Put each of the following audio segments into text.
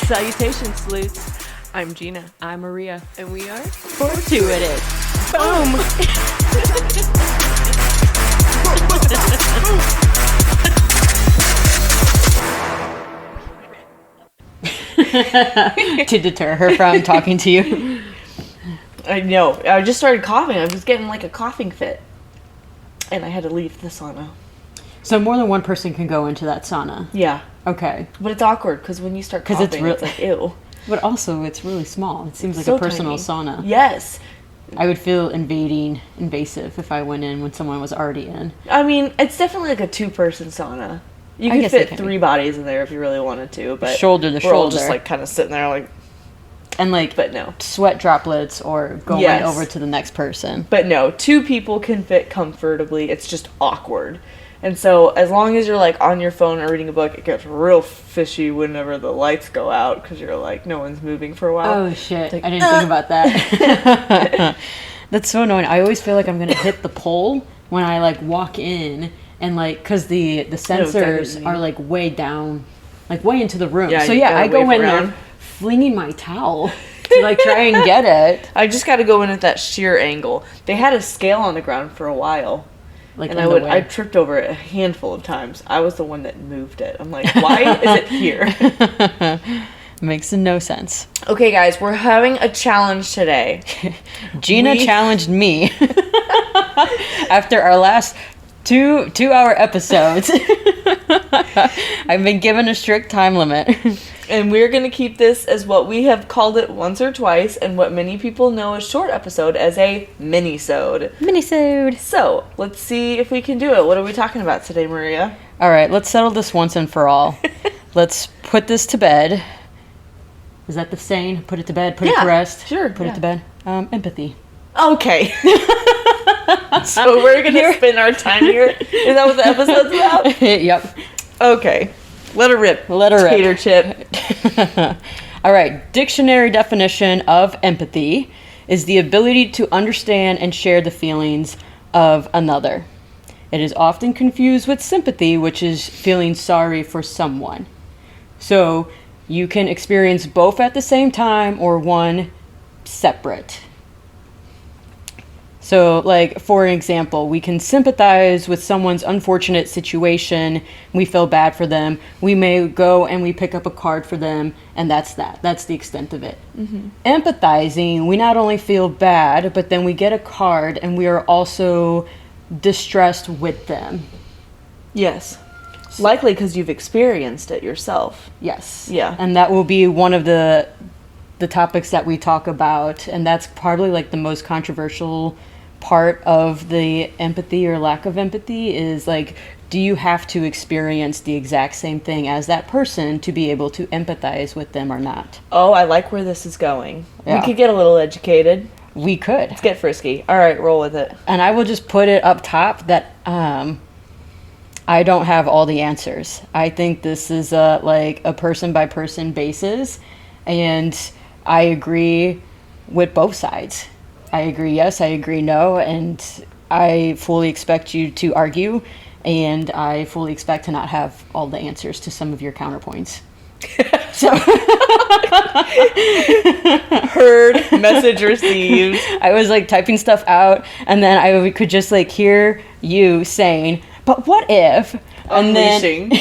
Salutations, sleuths. I'm Gina. I'm Maria. And we are Fortuitous. Boom! To deter her from talking to you. I know. I just started coughing. I was getting like a coughing fit. And I had to leave the sauna. So more than one person can go into that sauna. Yeah. Okay. But it's awkward because when you start coughing, it's like, ew. But also, it's really small. It seems like So a personal tiny. sauna. Yes. I would feel invasive if I went in when someone was already in. I mean, it's definitely like a two-person sauna. You I could guess fit it 3 bodies in there if you really wanted to, but Shoulder to we're all shoulder. just like kind of sitting there like, And like but no. sweat droplets or going Yes. over to the next person. But no, 2 people can fit comfortably. It's just awkward. And so as long as you're like on your phone or reading a book, it gets real fishy whenever the lights go out because you're like, no one's moving for a while. Oh shit, Like, I didn't think about that. That's so annoying. I always feel like I'm gonna hit the pole when I like walk in and like, because the sensors are like way down, like way into the room. Yeah, So you yeah, gotta I go wave in around. there flinging my towel to like try and get it. I just got to go in at that sheer angle. They had a scale on the ground for a while. Like And in I the way. I tripped over it a handful of times. I was the one that moved it. I'm like, why is it here? Makes no sense. Okay, guys, we're having a challenge today. Gina challenged me after our last two-hour episodes. I've been given a strict time limit. And we're going to keep this as what we have called it once or twice, and what many people know as short episode as a mini-sode. Minisode. So, let's see if we can do it. What are we talking about today, Maria? All right, let's settle this once and for all. Let's put this to bed. Is that the saying? Put it to bed, put it to rest? Sure. Put it to bed. Empathy. Okay. So we're going to spend our time here? Is that what the episode's about? Yep. Okay. Let her rip. Let her rip. Tater chip. All right, dictionary definition of empathy is the ability to understand and share the feelings of another. It is often confused with sympathy, which is feeling sorry for someone. So you can experience both at the same time or one separate. So, like, for example, we can sympathize with someone's unfortunate situation. We feel bad for them. We may go and we pick up a card for them, and that's that. That's the extent of it. Mm-hmm. Empathizing, we not only feel bad, but then we get a card, and we are also distressed with them. Yes. Likely because you've experienced it yourself. Yes. Yeah. And that will be one of the topics that we talk about, and that's probably like the most controversial part of the empathy or lack of empathy is like, do you have to experience the exact same thing as that person to be able to empathize with them or not? Oh, I like where this is going. Yeah. We could get a little educated. We could. Let's get frisky. All right, roll with it. And I will just put it up top that I don't have all the answers. I think this is like a person by person basis, and I agree with both sides. I agree yes, I agree no, and I fully expect you to argue, and I fully expect to not have all the answers to some of your counterpoints. So Heard, message received. I was like typing stuff out, and then I could just like hear you saying, but what if? And Unleashing.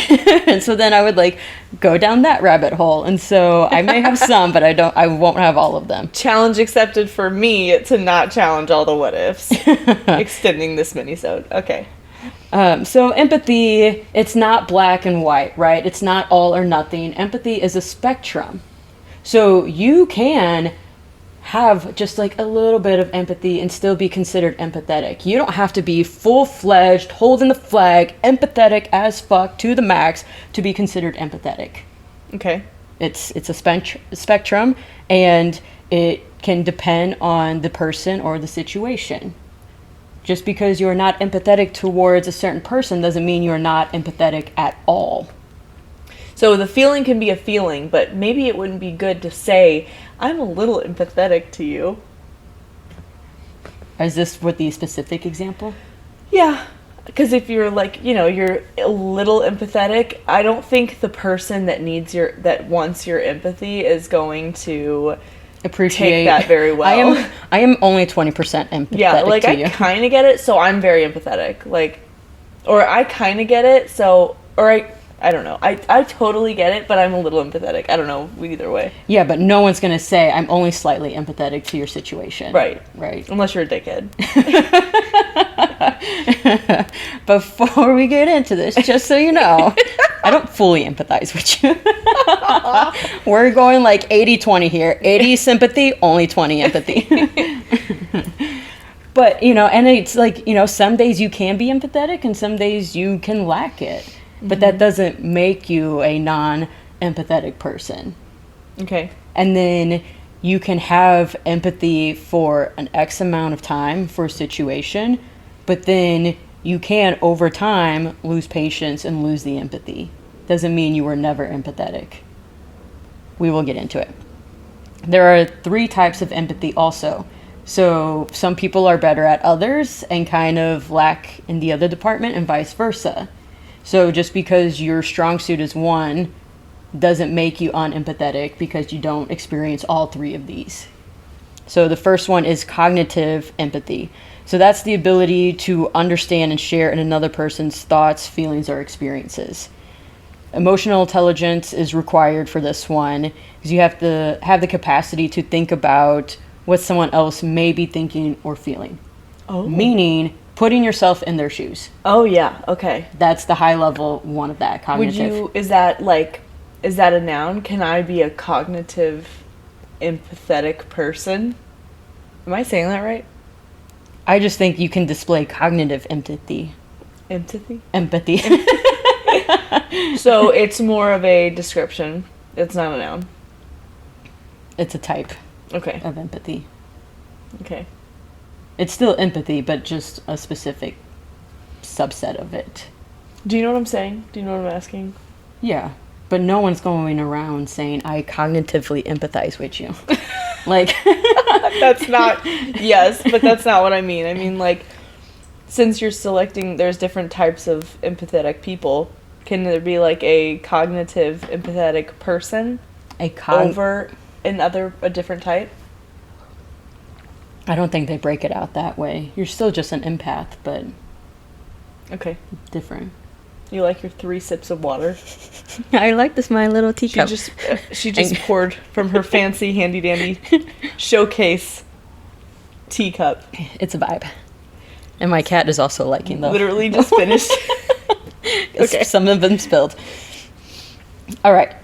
and so then I would like go down that rabbit hole, and so I may have some, but I won't have all of them. Challenge accepted for me to not challenge all the what ifs. Extending this mini-sode. Okay. So empathy, it's not black and white, right? It's not all or nothing. Empathy is a spectrum. So you can have just like a little bit of empathy and still be considered empathetic. You don't have to be full-fledged, holding the flag, empathetic as fuck to the max to be considered empathetic. Okay. It's a spectrum, and it can depend on the person or the situation. Just because you're not empathetic towards a certain person doesn't mean you're not empathetic at all. So the feeling can be a feeling, but maybe it wouldn't be good to say, I'm a little empathetic to you. Is this with the specific example? Yeah. Because if you're like, you're a little empathetic, I don't think the person that wants your empathy is going to appreciate take that very well. I am only 20% empathetic Yeah, like to you. I kind of get it, so I'm very empathetic. Like, or I kind of get it, so, or I don't know. I totally get it, but I'm a little empathetic. I don't know either way. Yeah, but no one's going to say I'm only slightly empathetic to your situation. Right. Right. Unless you're a dickhead. Before we get into this, just so you know, I don't fully empathize with you. We're going like 80-20 here. 80 sympathy, only 20 empathy. But, and it's like, some days you can be empathetic and some days you can lack it. But that doesn't make you a non-empathetic person. Okay. And then you can have empathy for an X amount of time for a situation, but then you can, over time, lose patience and lose the empathy. Doesn't mean you were never empathetic. We will get into it. There are 3 types of empathy also. So some people are better at others and kind of lack in the other department, and vice versa. So just because your strong suit is one doesn't make you unempathetic because you don't experience all 3 of these. So the first one is cognitive empathy. So that's the ability to understand and share in another person's thoughts, feelings, or experiences. Emotional intelligence is required for this one because you have to have the capacity to think about what someone else may be thinking or feeling. Oh. Meaning putting yourself in their shoes. Oh, yeah. Okay. That's the high level one of that, cognitive. Is that a noun? Can I be a cognitive, empathetic person? Am I saying that right? I just think you can display cognitive empathy. Empathy? Empathy. So it's more of a description. It's not a noun. It's a type Okay. of empathy. Okay. It's still empathy, but just a specific subset of it. Do you know what I'm saying? Do you know what I'm asking? Yeah, but no one's going around saying, I cognitively empathize with you. Like... That's not... Yes, but that's not what I mean. I mean, like, since you're selecting... There's different types of empathetic people. Can there be, like, a cognitive empathetic person over a different type? I don't think they break it out that way. You're still just an empath, but... Okay. Different. You like your 3 sips of water? I like this, my little teacup. She just poured from her fancy handy-dandy showcase teacup. It's a vibe. And my cat is also liking them. Literally just finished. Okay. Some of them spilled. All right.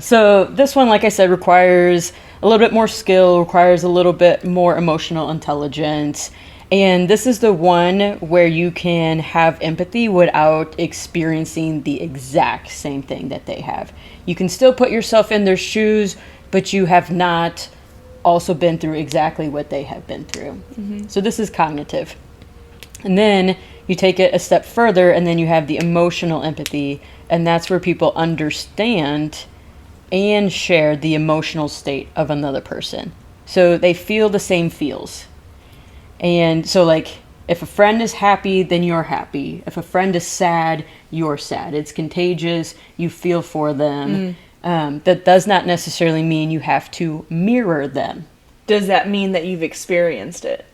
So this one, like I said, requires a little bit more skill, requires a little bit more emotional intelligence. And this is the one where you can have empathy without experiencing the exact same thing that they have. You can still put yourself in their shoes, but you have not also been through exactly what they have been through. Mm-hmm. So this is cognitive. And then you take it a step further, and then you have the emotional empathy, and that's where people understand and share the emotional state of another person. So they feel the same feels. And so, like, if a friend is happy, then you're happy. If a friend is sad, you're sad. It's contagious. You feel for them. That does not necessarily mean you have to mirror them. Does that mean that you've experienced it?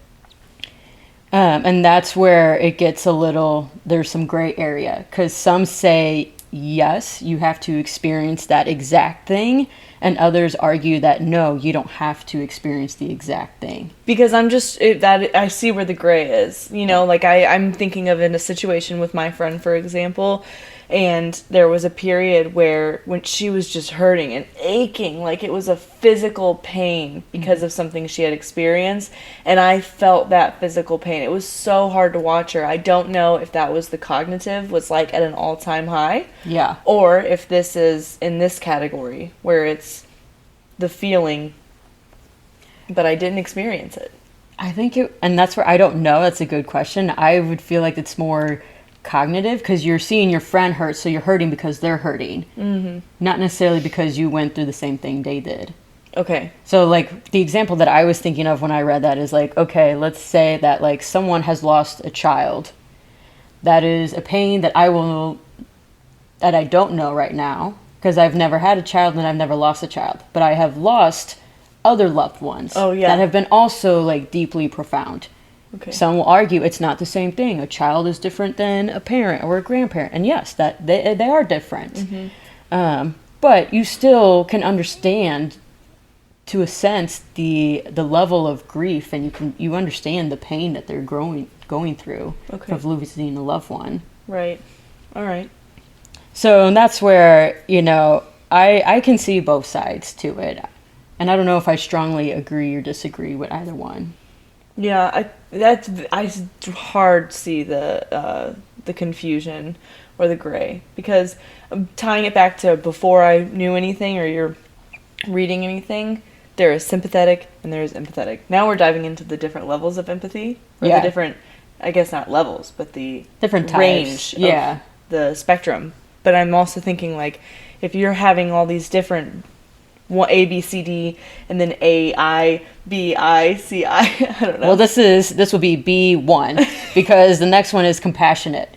And that's where it gets there's some gray area. Because some say, yes, you have to experience that exact thing. And others argue that, no, you don't have to experience the exact thing. Because I see where the gray is. You know, like I'm thinking of in a situation with my friend, for example, and there was a period when she was just hurting and aching, like it was a physical pain because of something she had experienced, and I felt that physical pain. It was so hard to watch her. I don't know if that was the cognitive was like at an all-time high. Yeah. Or if this is in this category where it's the feeling, but I didn't experience it. I think and that's where I don't know. That's a good question. I would feel like it's more cognitive because you're seeing your friend hurt, so you're hurting because they're hurting. Mm-hmm. Not necessarily because you went through the same thing they did. Okay. So, like, the example that I was thinking of when I read that is like, okay, let's say that, like, someone has lost a child. That is a pain that I don't know right now, because I've never had a child and I've never lost a child. But I have lost other loved ones Oh, yeah. that have been also like deeply profound. Okay. Some will argue it's not the same thing. A child is different than a parent or a grandparent. And yes, that they are different. Mm-hmm. But you still can understand, to a sense, the level of grief, and you understand the pain that they're going through of losing a loved one. Right. All right. So that's where, I can see both sides to it. And I don't know if I strongly agree or disagree with either one. Yeah, I hard to see the confusion or the gray, because I'm tying it back to before I knew anything or you're reading anything, there is sympathetic and there is empathetic. Now we're diving into the different levels of empathy, or the different, I guess not levels, but the different range types. of the spectrum. But I'm also thinking, like, if you're having all these different A, B, C, D, and then A, I, B, I, C, I. I don't know. Well, this will be B1 because the next one is compassionate.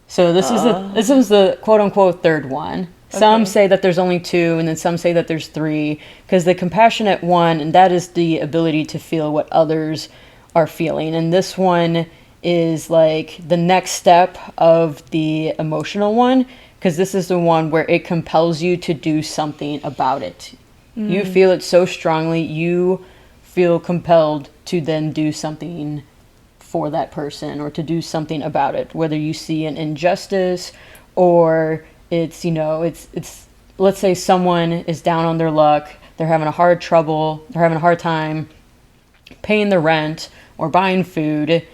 So this was the quote unquote third one. Some say that there's only two, and then some say that there's three, because the compassionate one, and that is the ability to feel what others are feeling, and this one is like the next step of the emotional one, because this is the one where it compels you to do something about it. You feel it so strongly, you feel compelled to then do something for that person or to do something about it, whether you see an injustice or it's, let's say someone is down on their luck, they're having a hard time paying the rent or buying food.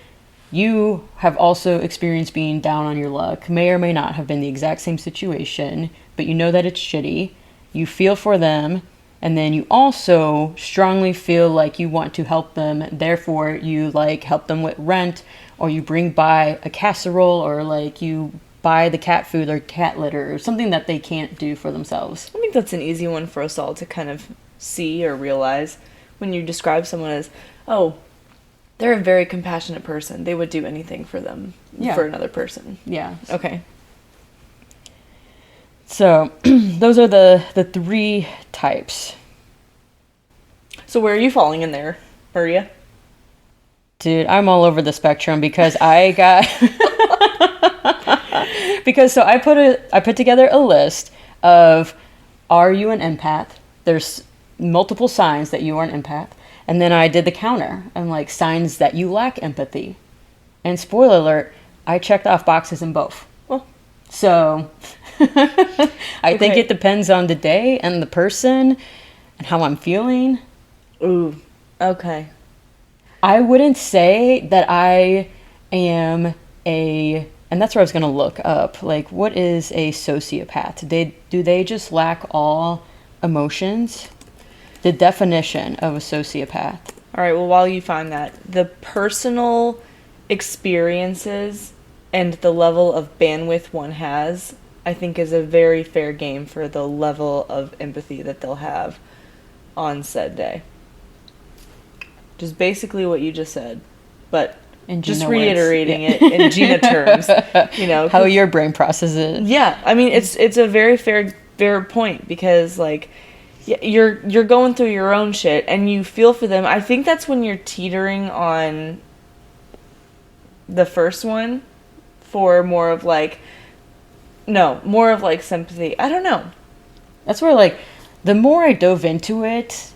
You have also experienced being down on your luck, may or may not have been the exact same situation, but you know that it's shitty. You feel for them, and then you also strongly feel like you want to help them. Therefore, you help them with rent, or you bring by a casserole, or you buy the cat food or cat litter, or something that they can't do for themselves. I think that's an easy one for us all to kind of see or realize when you describe someone as, oh, they're a very compassionate person. They would do anything for them, for another person. Yeah. Okay. So those are the three types. So where are you falling in there, Maria? Dude, I'm all over the spectrum because I put together a list of, are you an empath? There's multiple signs that you are an empath. And then I did the counter and signs that you lack empathy. And spoiler alert, I checked off boxes in both. Well, so I think it depends on the day and the person and how I'm feeling. Ooh, okay. I wouldn't say that I am and that's where I was going to look up, what is a sociopath? Do they just lack all emotions? The definition of a sociopath. All right, well, while you find that, the personal experiences and the level of bandwidth one has, I think, is a very fair game for the level of empathy that they'll have on said day. Just basically what you just said, but just reiterating it in Gina terms, how your brain processes it. Yeah, I mean, it's a very fair point, because you're going through your own shit and you feel for them. I think that's when you're teetering on the first one for more of sympathy. I don't know. That's where the more I dove into it,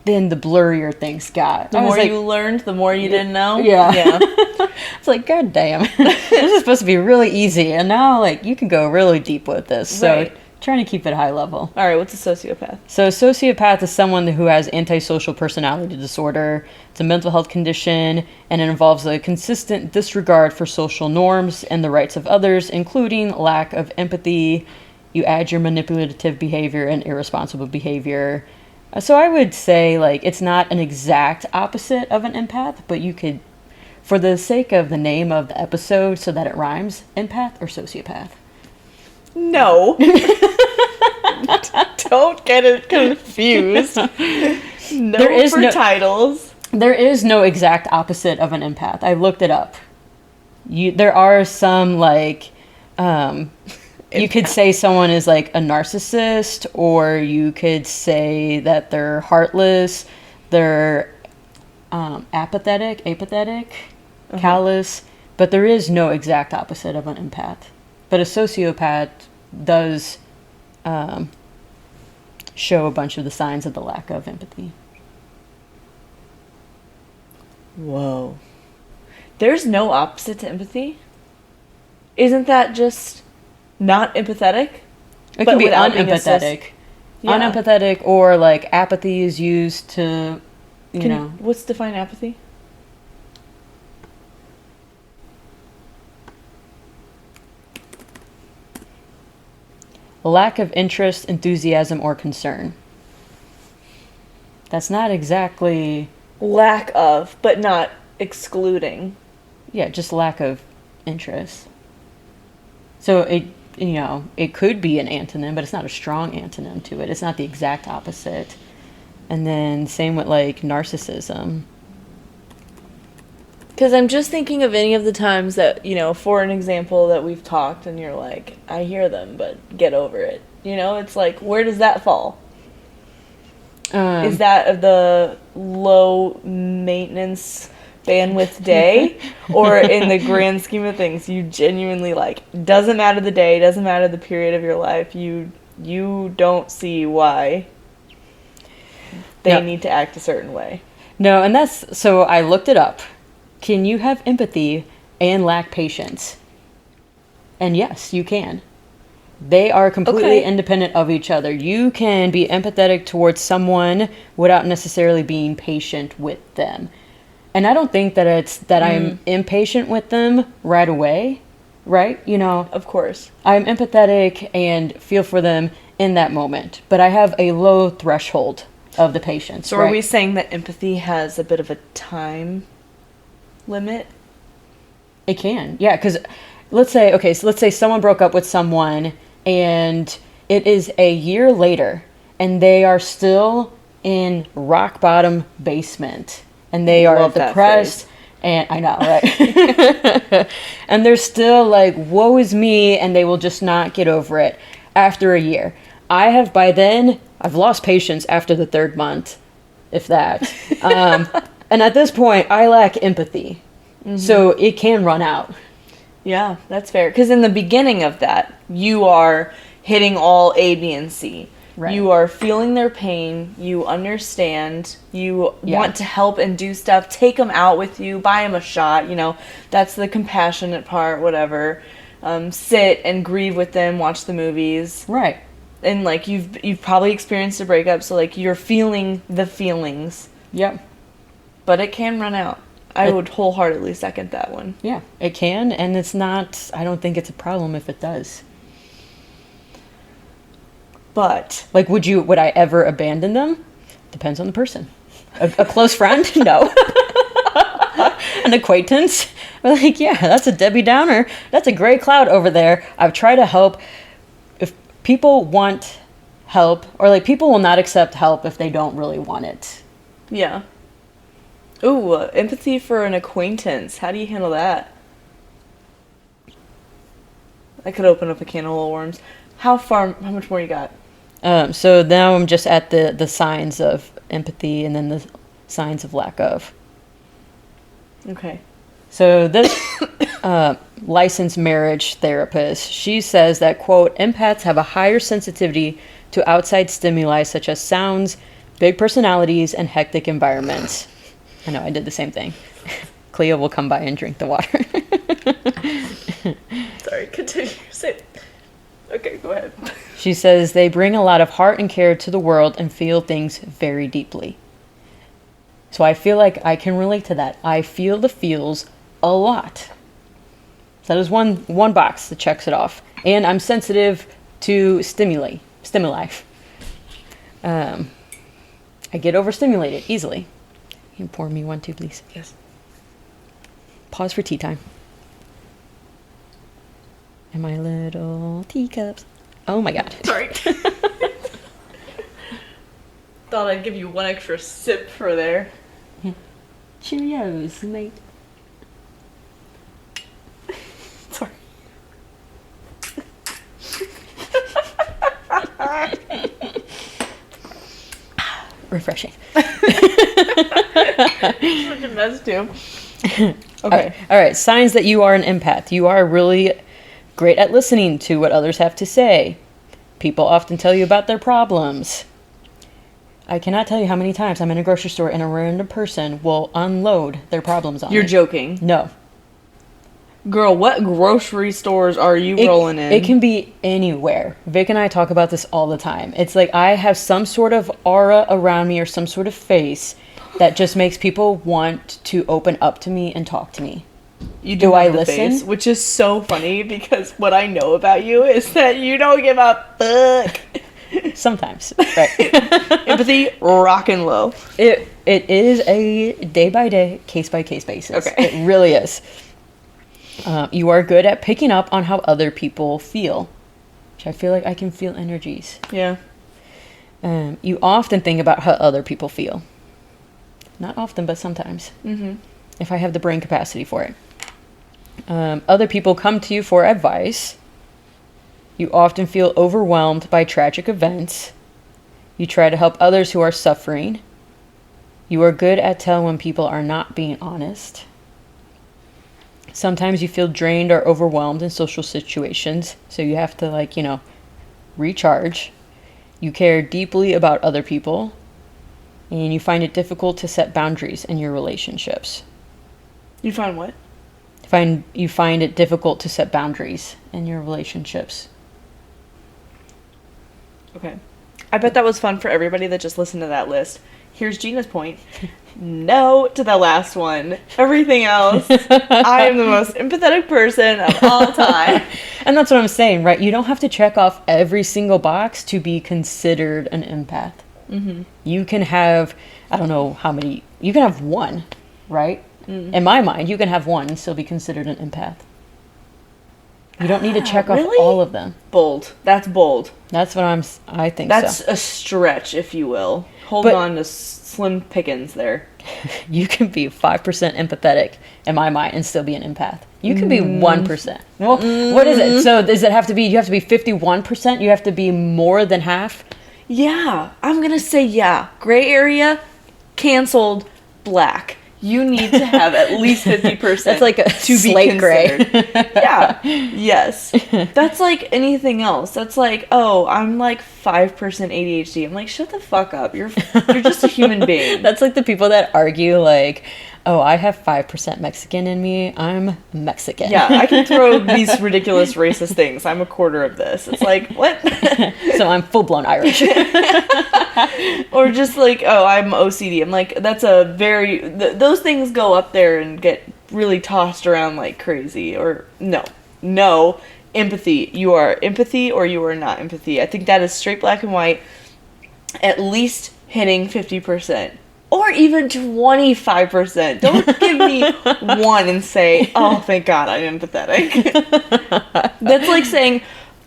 then the blurrier things got. The more you learned, the more you didn't know. Yeah. It's God damn. This is supposed to be really easy, and now you can go really deep with this. So trying to keep it high level. All right, what's a sociopath? So a sociopath is someone who has antisocial personality disorder. It's a mental health condition, and it involves a consistent disregard for social norms and the rights of others, including lack of empathy. You add your manipulative behavior and irresponsible behavior. So I would say it's not an exact opposite of an empath, but you could, for the sake of the name of the episode so that it rhymes, empath or sociopath. No. Don't get it confused. Titles. There is no exact opposite of an empath. I looked it up. there are some like you could say someone is like a narcissist, or you could say that they're heartless, they're apathetic, callous, but there is no exact opposite of an empath. But a sociopath does show a bunch of the signs of the lack of empathy. Whoa. There's no opposite to empathy? Isn't that just not empathetic? It can be unempathetic. Yeah. Unempathetic, or like apathy is used to, you know. What's define apathy? A lack of interest, enthusiasm, or concern. That's not exactly... Lack of, but not excluding. Yeah, just lack of interest. So it could be an antonym, but it's not a strong antonym to it. It's not the exact opposite. And then same with like narcissism. Because I'm just thinking of any of the times that, for an example that we've talked and you're like, I hear them, but get over it. It's like, where does that fall? Is that the low maintenance bandwidth day? Or in the grand scheme of things, you genuinely doesn't matter the day, doesn't matter the period of your life, you don't see why they need to act a certain way. No, and so I looked it up. Can you have empathy and lack patience? And yes, you can. They are completely independent of each other. You can be empathetic towards someone without necessarily being patient with them. And I don't think that it's that I'm impatient with them right away, right? Of course. I'm empathetic and feel for them in that moment. But I have a low threshold of the patience. So are we saying that empathy has a bit of a time limit? It can, yeah, because let's say someone broke up with someone and it is a year later and they are still in rock bottom basement and they are depressed, and I know, right? And they're still like, woe is me, and they will just not get over it after a year. I've lost patience after the third month, if that. And at this point, I lack empathy. Mm-hmm. So it can run out. Yeah, that's fair. Because in the beginning of that, you are hitting all A, B, and C. Right. You are feeling their pain. You understand. You want to help and do stuff. Take them out with you. Buy them a shot. That's the compassionate part, whatever. Sit and grieve with them. Watch the movies. Right. And, you've probably experienced a breakup, so, you're feeling the feelings. Yep. But it can run out. I would wholeheartedly second that one. Yeah, it can, and it's not, I don't think it's a problem if it does. But would I ever abandon them? Depends on the person. A close friend? No. An acquaintance? Yeah, that's a Debbie Downer. That's a gray cloud over there. I've tried to help. If people want help, or people will not accept help if they don't really want it. Yeah. Ooh, empathy for an acquaintance. How do you handle that? I could open up a can of little worms. How much more you got? So now I'm just at the signs of empathy and then the signs of lack of. Okay. So this licensed marriage therapist, she says that, quote, empaths have a higher sensitivity to outside stimuli such as sounds, big personalities, and hectic environments. I know, I did the same thing. Cleo will come by and drink the water. Sorry, continue. Okay, go ahead. She says they bring a lot of heart and care to the world and feel things very deeply. So I feel like I can relate to that. I feel the feels a lot. So that is one box that checks it off. And I'm sensitive to stimuli. I get overstimulated easily. Can you pour me one too, please? Yes. Pause for tea time. And my little teacups. Oh my god. Sorry. Thought I'd give you one extra sip for there. Cheerios, mate. refreshing. Such a mess too. Okay. All right. Signs that you are an empath. You are really great at listening to what others have to say. People often tell you about their problems. I cannot tell you how many times I'm in a grocery store and a random person will unload their problems on me. You're joking. No. Girl, what grocery stores are you rolling in? It can be anywhere. Vic and I talk about this all the time. It's like I have some sort of aura around me or some sort of face that just makes people want to open up to me and talk to me. You do I have the listen? face, which is so funny because what I know about you is that you don't give a fuck. Sometimes, right? Empathy, rockin' low. It is a day by day, case by case basis. Okay. It really is. You are good at picking up on how other people feel, which I feel like I can feel energies. Yeah. You often think about how other people feel. Not often, but sometimes. Mm-hmm. If I have the brain capacity for it. Other people come to you for advice. You often feel overwhelmed by tragic events. You try to help others who are suffering. You are good at telling when people are not being honest. Sometimes you feel drained or overwhelmed in social situations, so you have to, recharge. You care deeply about other people, and you find it difficult to set boundaries in your relationships. You find what? You find it difficult to set boundaries in your relationships. Okay. I bet that was fun for everybody that just listened to that list. Here's Gina's point. No to the last one. Everything else, I am the most empathetic person of all time. And that's what I'm saying, right? You don't have to check off every single box to be considered an empath. Mm-hmm. You can have, I don't know how many, you can have one, right? Mm. In my mind, you can have one and still be considered an empath. You don't need to check off really? all of them. Bold. That's bold. That's what I think That's so. a stretch, if you will. Hold But- on to slim pickings there. You can be 5% empathetic in my mind and still be an empath. You can be 1%. Well, what is it? So does it have to be, you have to be 51%? You have to be more than half? Yeah, I'm gonna say yeah. Gray area, canceled, black. You need to have at least 50%. That's like a to slate be gray. considered. Yeah. Yes. That's like anything else. That's like, oh, I'm like 5% ADHD. I'm like, shut the fuck up. You're just a human being. That's like the people that argue like, oh, I have 5% Mexican in me. I'm Mexican. Yeah, I can throw these ridiculous racist things. I'm a quarter of this. It's like, what? So I'm full-blown Irish. Or just like, oh, I'm OCD. I'm like, that's a very... those things go up there and get really tossed around like crazy. Or no. Empathy. You are empathy or you are not empathy. I think that is straight black and white. At least hitting 50%. Or even 25%. Don't give me one and say, oh, thank God I'm empathetic. That's like saying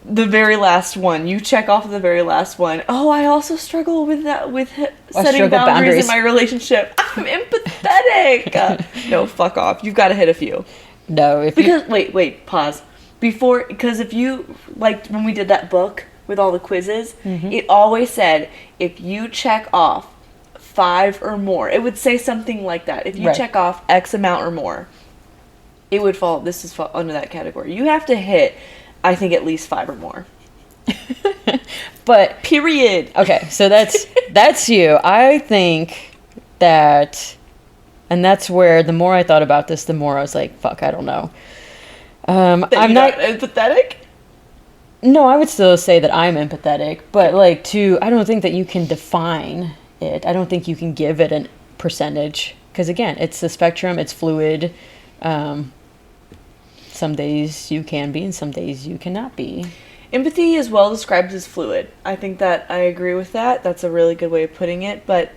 the very last one. You check off the very last one. Oh, I also struggle with that, with setting boundaries in my relationship. I'm empathetic. No, fuck off. You've got to hit a few. No, Wait, pause. Because if you, like when we did that book with all the quizzes, it always said, if you check off 5 or more, it would say something like that. If you check off X amount or more, it would fall under that category. You have to hit, I think, at least 5 or more. But period. Okay, so that's you. I think that, and that's where the more I thought about this, the more I was like, fuck, I don't know. I'm not empathetic. No, I would still say that I'm empathetic, but I don't think that you can define it. I don't think you can give it a percentage because again, it's a spectrum, it's fluid. Some days you can be and some days you cannot be. Empathy is well described as fluid. I think that I agree with that. That's a really good way of putting it, but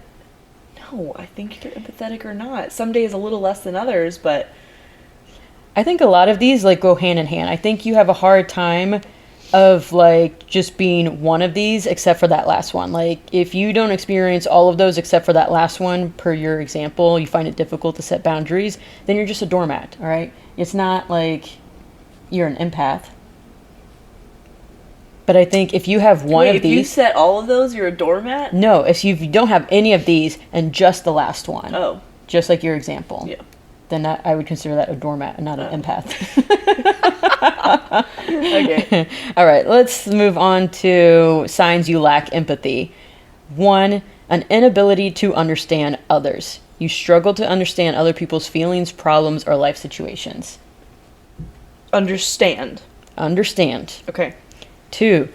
no, I think you're empathetic or not. Some days a little less than others, but I think a lot of these go hand in hand. I think you have a hard time of just being one of these except for that last one. If you don't experience all of those except for that last one, per your example, you find it difficult to set boundaries, then you're just a doormat, all right? It's not like you're an empath. But I think if you have one Wait, of if you these... set all of those, you're a doormat? No, if you don't have any of these and just the last one, Oh. just like your example, Yeah. then I would consider that a doormat and not an empath. Okay. All right, let's move on to signs you lack empathy. 1, an inability to understand others. You struggle to understand other people's feelings, problems, or life situations. Understand. Understand. Okay. 2,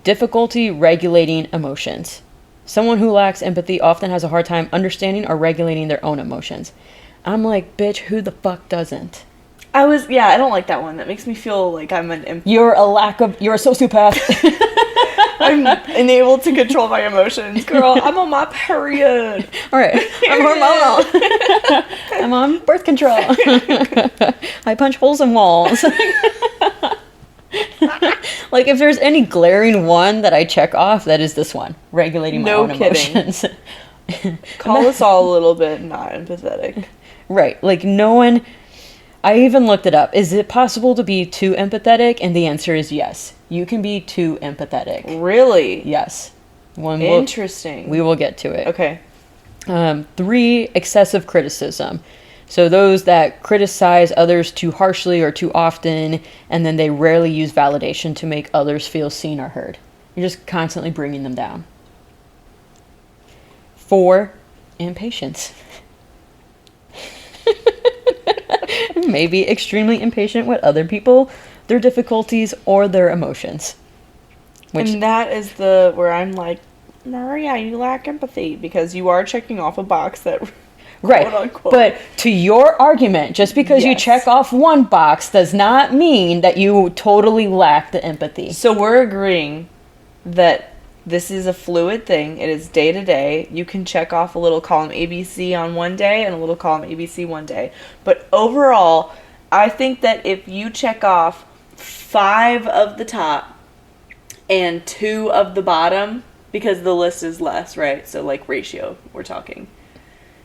difficulty regulating emotions. Someone who lacks empathy often has a hard time understanding or regulating their own emotions. I'm like, bitch, who the fuck doesn't? I don't like that one. That makes me feel like I'm You're a sociopath. I'm unable to control my emotions. Girl, I'm on my period. All right, I'm hormonal. I'm on birth control. I punch holes in walls. Like, if there's any glaring one that I check off, that is this one, regulating my own emotions. Call us all a little bit not empathetic. Right, like no one... I even looked it up. Is it possible to be too empathetic? And the answer is yes. You can be too empathetic. Really? Yes. Interesting. We will get to it. Okay. 3, excessive criticism. So those that criticize others too harshly or too often, and then they rarely use validation to make others feel seen or heard. You're just constantly bringing them down. 4, impatience. Maybe extremely impatient with other people, their difficulties, or their emotions. And that is where I'm like, Maria, you lack empathy, because you are checking off a box that... Right, quote unquote. But to your argument, just because you check off one box does not mean that you totally lack the empathy. So we're agreeing that this is a fluid thing. It is day to day. You can check off a little column ABC on one day and a little column ABC one day. But overall, I think that if you check off 5 of the top and 2 of the bottom, because the list is less, right? So like ratio, we're talking.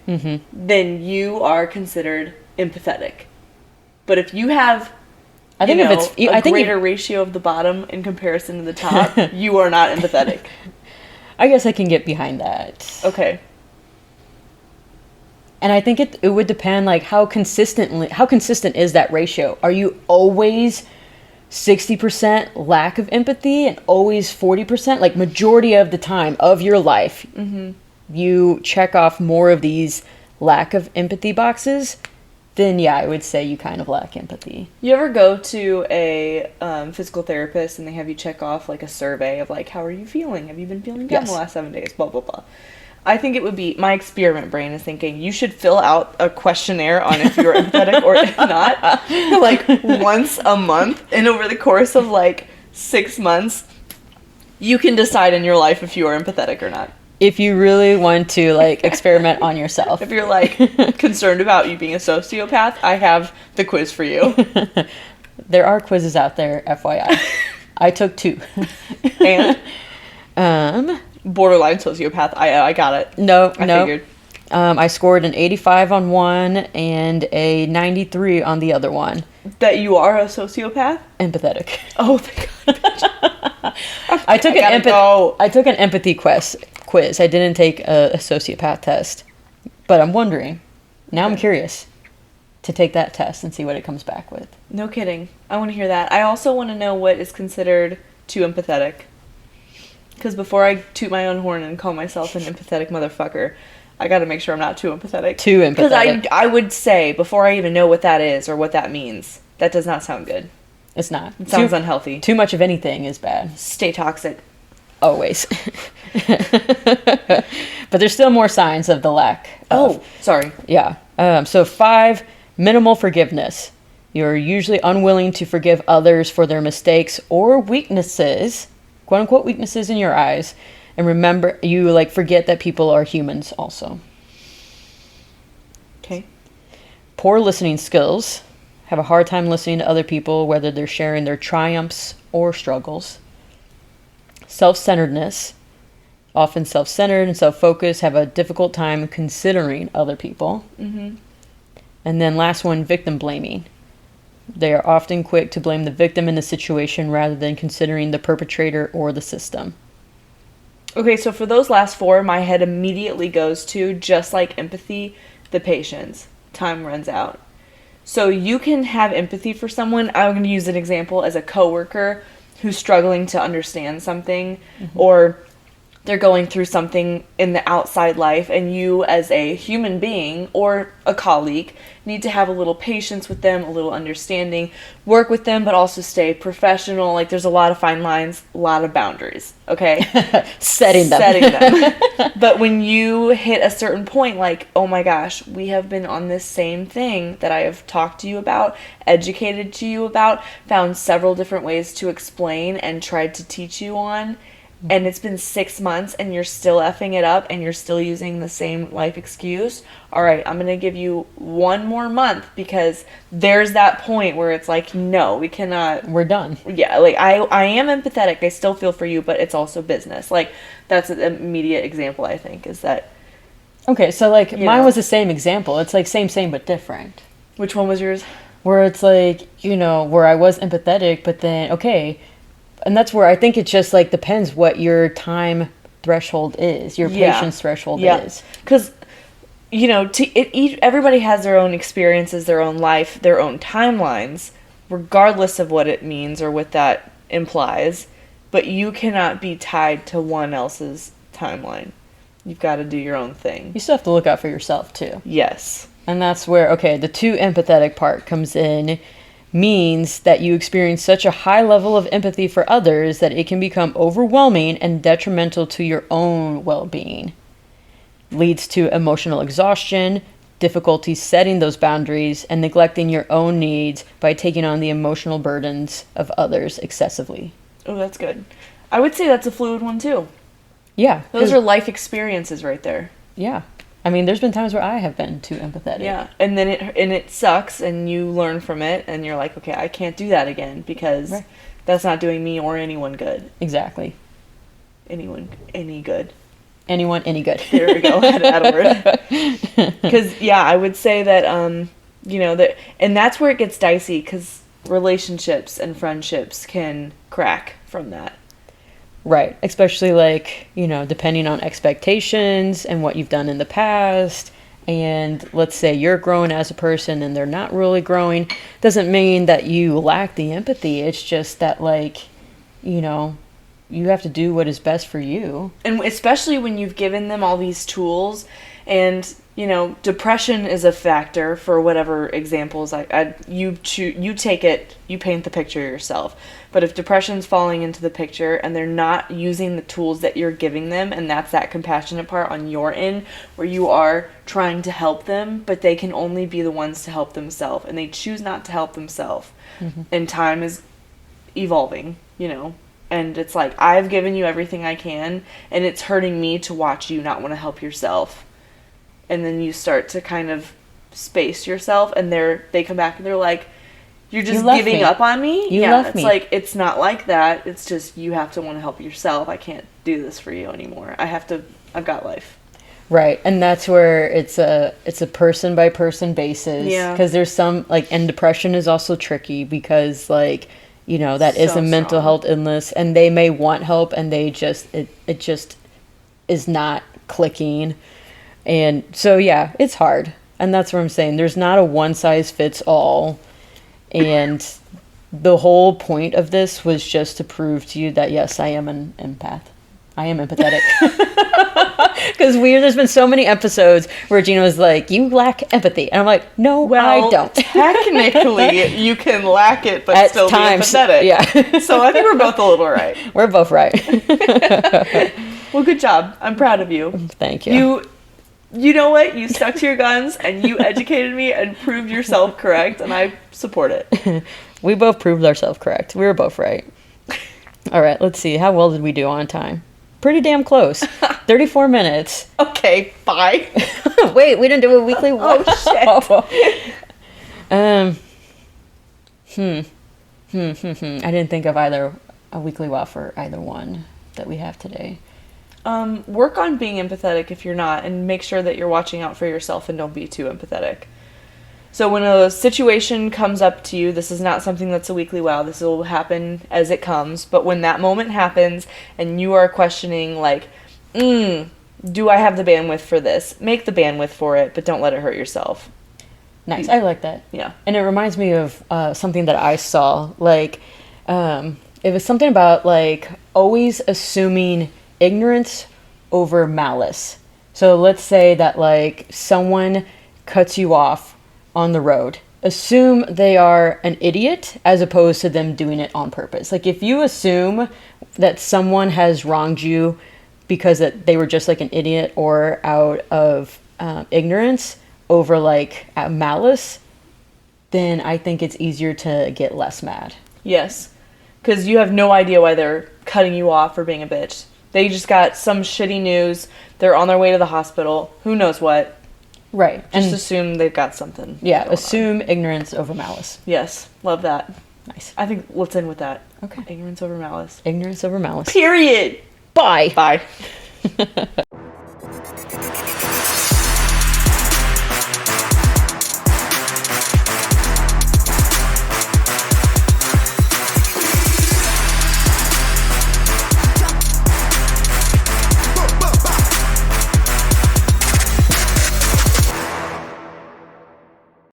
Mm-hmm. Then you are considered empathetic. But if you have a greater ratio of the bottom in comparison to the top, you are not empathetic. I guess I can get behind that. Okay. And I think it would depend, like, how consistent is that ratio? Are you always 60% lack of empathy and always 40%? Like, majority of the time of your life, you check off more of these lack of empathy boxes, then yeah, I would say you kind of lack empathy. You ever go to a physical therapist and they have you check off like a survey of like, how are you feeling? Have you been feeling down the last 7 days? Blah, blah, blah. I think it would be, my experiment brain is thinking, you should fill out a questionnaire on if you're empathetic or if not, like once a month. And over the course of like 6 months, you can decide in your life if you are empathetic or not. If you really want to, like, experiment on yourself. If you're, like, concerned about you being a sociopath, I have the quiz for you. There are quizzes out there, FYI. I took 2. And? Borderline sociopath. I got it. No. I figured. I scored an 85 on one and a 93 on the other one. That you are a sociopath? Empathetic. Oh, thank God. I took an empathy quiz. I didn't take a sociopath test. But I'm wondering. Now I'm curious to take that test and see what it comes back with. No kidding. I want to hear that. I also want to know what is considered too empathetic. Because before I toot my own horn and call myself an empathetic motherfucker, I got to make sure I'm not too empathetic. Too empathetic. Because I would say, before I even know what that is or what that means, that does not sound good. It's not. It sounds unhealthy. Too much of anything is bad. Stay toxic. Always. But there's still more signs of the lack of. Oh, sorry. Yeah. So 5, minimal forgiveness. You're usually unwilling to forgive others for their mistakes or weaknesses, quote unquote weaknesses in your eyes. And remember, you like forget that people are humans also. Okay. Poor listening skills. Have a hard time listening to other people, whether they're sharing their triumphs or struggles. Self-centeredness. Often self-centered and self-focused, have a difficult time considering other people. Mm-hmm. And then last one, victim blaming. They are often quick to blame the victim in the situation rather than considering the perpetrator or the system. Okay, so for those last four, my head immediately goes to, just like empathy, the patience. Time runs out. So you can have empathy for someone. I'm going to use an example as a coworker who's struggling to understand something, or they're going through something in the outside life, and you as a human being or a colleague need to have a little patience with them, a little understanding, work with them, but also stay professional. Like, there's a lot of fine lines, a lot of boundaries, okay? Setting them. But when you hit a certain point, like, oh my gosh, we have been on this same thing that I have talked to you about, educated to you about, found several different ways to explain and tried to teach you on, and it's been 6 months and you're still effing it up and you're still using the same life excuse. All right, I'm going to give you 1 more month, because there's that point where it's like, no, we cannot. We're done. Yeah, like I am empathetic. I still feel for you, but it's also business. Like, that's an immediate example, I think, is that. Okay, so like mine was the same example. It's like same, but different. Which one was yours? Where it's like, where I was empathetic, but then, okay. And that's where I think it just like depends what your time threshold is, your patience threshold is. Because, everybody has their own experiences, their own life, their own timelines, regardless of what it means or what that implies. But you cannot be tied to one else's timeline. You've got to do your own thing. You still have to look out for yourself, too. Yes. And that's where, okay, the too empathetic part comes in. Means that you experience such a high level of empathy for others that it can become overwhelming and detrimental to your own well-being. Leads to emotional exhaustion, difficulty setting those boundaries, and neglecting your own needs by taking on the emotional burdens of others excessively. Oh, that's good. I would say that's a fluid one, too. Yeah. Those are life experiences right there. Yeah. I mean, there's been times where I have been too empathetic. Yeah, and then it sucks, and you learn from it, and you're like, okay, I can't do that again, because that's not doing me or anyone good. Exactly. Anyone, any good. Anyone, any good. There we go. Add a word. Because, I would say that, and that's where it gets dicey, because relationships and friendships can crack from that. Right. Especially like, depending on expectations and what you've done in the past. And let's say you're growing as a person and they're not really growing. Doesn't mean that you lack the empathy. It's just that, like, you have to do what is best for you. And especially when you've given them all these tools, and, depression is a factor for whatever examples you take it, you paint the picture yourself. But if depression's falling into the picture and they're not using the tools that you're giving them, and that's that compassionate part on your end where you are trying to help them, but they can only be the ones to help themselves, and they choose not to help themselves. Mm-hmm. And time is evolving, and it's like, I've given you everything I can, and it's hurting me to watch you not want to help yourself. And then you start to kind of space yourself, and they come back and they're like, you're just giving up on me? You left me. It's like, it's not like that. It's just, you have to want to help yourself. I can't do this for you anymore. I've got life. Right. And that's where it's a person by person basis. Yeah. Because there's some, like, and depression is also tricky because, like, that is a mental health illness, and they may want help and they just, it just is not clicking. And so, it's hard. And that's what I'm saying. There's not a one size fits all. And the whole point of this was just to prove to you that, yes, I am an empath. I am empathetic. Because there's been so many episodes where Gina was like, you lack empathy. And I'm like, no, I don't. Technically, you can lack it, but at still times, be empathetic. Yeah. So I think we're both a little right. We're both right. Well, good job. I'm proud of you. Thank you. You know what? You stuck to your guns, and you educated me and proved yourself correct, and I support it. We both proved ourselves correct. We were both right. All right, let's see. How well did we do on time? Pretty damn close. 34 minutes. Okay, bye. Wait, we didn't do a weekly walk. Oh, shit. I didn't think of a weekly walk for either one that we have today. Work on being empathetic if you're not, and make sure that you're watching out for yourself and don't be too empathetic. So when a situation comes up to you, this is not something that's a weekly wow, this will happen as it comes, but when that moment happens and you are questioning, like, do I have the bandwidth for this? Make the bandwidth for it, but don't let it hurt yourself. Nice. I like that. Yeah. And it reminds me of something that I saw. Like, it was something about, like, always assuming ignorance over malice. So let's say that, like, someone cuts you off on the road. Assume they are an idiot as opposed to them doing it on purpose. Like, if you assume that someone has wronged you because that they were just like an idiot or out of ignorance over like malice, then I think it's easier to get less mad. Yes. Because you have no idea why they're cutting you off for being a bitch. They just got some shitty news. They're on their way to the hospital. Who knows what? Right. Just assume they've got something. Yeah, assume ignorance over malice. Yes. Love that. Nice. I think let's end with that. Okay. Ignorance over malice. Ignorance over malice. Period. Bye. Bye.